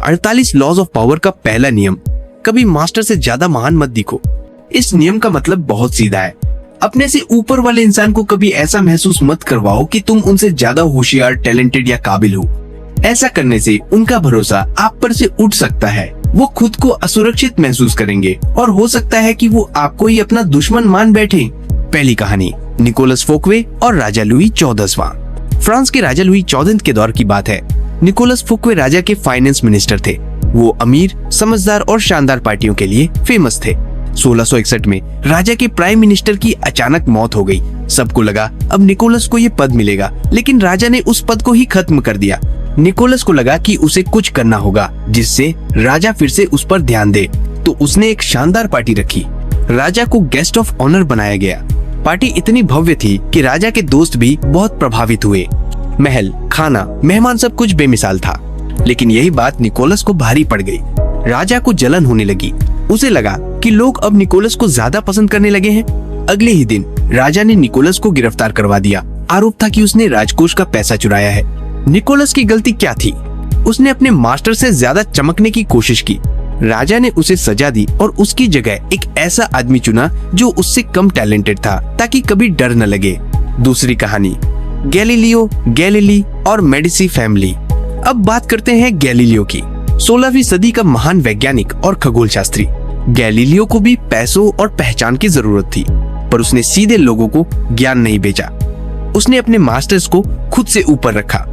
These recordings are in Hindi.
48 लॉज ऑफ पावर का पहला नियम, कभी मास्टर से ज्यादा महान मत दिखो। इस नियम का मतलब बहुत सीधा है। अपने से ऊपर वाले इंसान को कभी ऐसा महसूस मत करवाओ कि तुम उनसे ज्यादा होशियार, टैलेंटेड या काबिल हो। ऐसा करने से उनका भरोसा आप पर से उठ सकता है। वो खुद को असुरक्षित महसूस करेंगे और हो सकता है कि वो आपको ही अपना दुश्मन मान बैठे। पहली कहानी निकोलस फोकवे और राजा लुई 14वां। फ्रांस के राजा लुई 14 के दौर की बात है। निकोलस फोकवे राजा के फाइनेंस मिनिस्टर थे। वो अमीर, समझदार और शानदार पार्टियों के लिए फेमस थे। 1661 में राजा के प्राइम मिनिस्टर की अचानक मौत हो गई। सबको लगा अब निकोलस को ये पद मिलेगा, लेकिन राजा ने उस पद को ही खत्म कर दिया। निकोलस को लगा कि उसे कुछ करना होगा जिससे राजा फिर से उस पर ध्यान दे, तो उसने एक शानदार पार्टी रखी। राजा को गेस्ट ऑफ ऑनर बनाया गया। पार्टी इतनी भव्य थी कि राजा के दोस्त भी बहुत प्रभावित हुए। महल, खाना, मेहमान सब कुछ बेमिसाल था। लेकिन यही बात निकोलस को भारी पड़ गई। राजा को जलन होने लगी। उसे लगा कि लोग अब निकोलस को ज्यादा पसंद करने लगे हैं। अगले ही दिन राजा ने निकोलस को गिरफ्तार करवा दिया। आरोप था कि उसने राजकोष का पैसा चुराया है। निकोलस की गलती क्या थी? उसने अपने मास्टर से ज्यादा चमकने की कोशिश की। राजा ने उसे सजा दी और उसकी जगह एक ऐसा आदमी चुना जो उससे कम टैलेंटेड था, ताकि कभी डर न लगे। दूसरी कहानी गैलीलियो, गैलीली और मेडिसी फैमिली। अब बात करते हैं गैलीलियो की। 16वीं सदी का महान वैज्ञानिक और खगोल शास्त्री। गैलीलियो को भी पैसों और पहचान की जरूरत थी, पर उसने सीधे लोगों को ज्ञान नहीं बेचा। उसने अपने मास्टर्स को खुद से ऊपर रखा।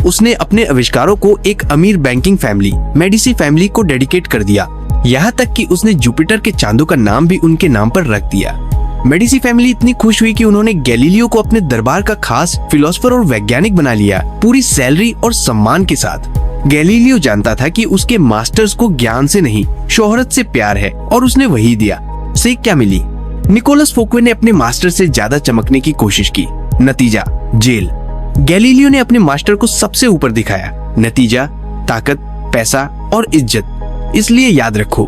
उसने अपने आविष्कारों को एक अमीर बैंकिंग फैमिली, मेडिसी फैमिली को डेडिकेट कर दिया। यहाँ तक कि उसने जुपिटर के चांदों का नाम भी उनके नाम पर रख दिया। मेडिसी फैमिली इतनी खुश हुई कि उन्होंने गैलीलियो को अपने दरबार का खास फिलोसोफर और वैज्ञानिक बना लिया, पूरी सैलरी और सम्मान के साथ। गैलीलियो जानता था कि उसके मास्टर्स को ज्ञान से नहीं, शोहरत से प्यार है, और उसने वही दिया। सीख क्या मिली? निकोलस फोकवे ने अपने मास्टर से ज्यादा चमकने की कोशिश की। नतीजा जेल। गैलीलियो ने अपने मास्टर को सबसे ऊपर दिखाया। नतीजा ताकत, पैसा और इज्जत। इसलिए याद रखो,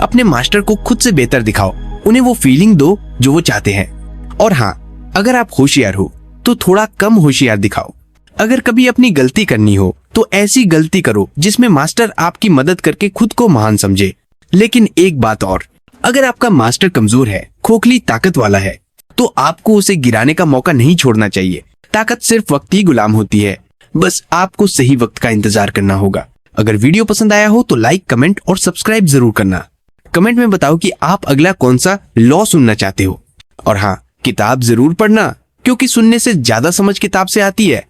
अपने मास्टर को खुद से बेहतर दिखाओ। उन्हें वो फीलिंग दो जो वो चाहते हैं। और हाँ, अगर आप होशियार हो तो थोड़ा कम होशियार दिखाओ। अगर कभी अपनी गलती करनी हो तो ऐसी गलती करो जिसमें मास्टर आपकी मदद करके खुद को महान समझे। लेकिन एक बात और, अगर आपका मास्टर कमजोर है, खोखली ताकत वाला है, तो आपको उसे गिराने का मौका नहीं छोड़ना चाहिए। ताकत सिर्फ वक्त ही गुलाम होती है। बस आपको सही वक्त का इंतजार करना होगा। अगर वीडियो पसंद आया हो तो लाइक, कमेंट और सब्सक्राइब जरूर करना। कमेंट में बताओ कि आप अगला कौन सा लॉ सुनना चाहते हो। और हाँ, किताब जरूर पढ़ना, क्योंकि सुनने से ज्यादा समझ किताब से आती है।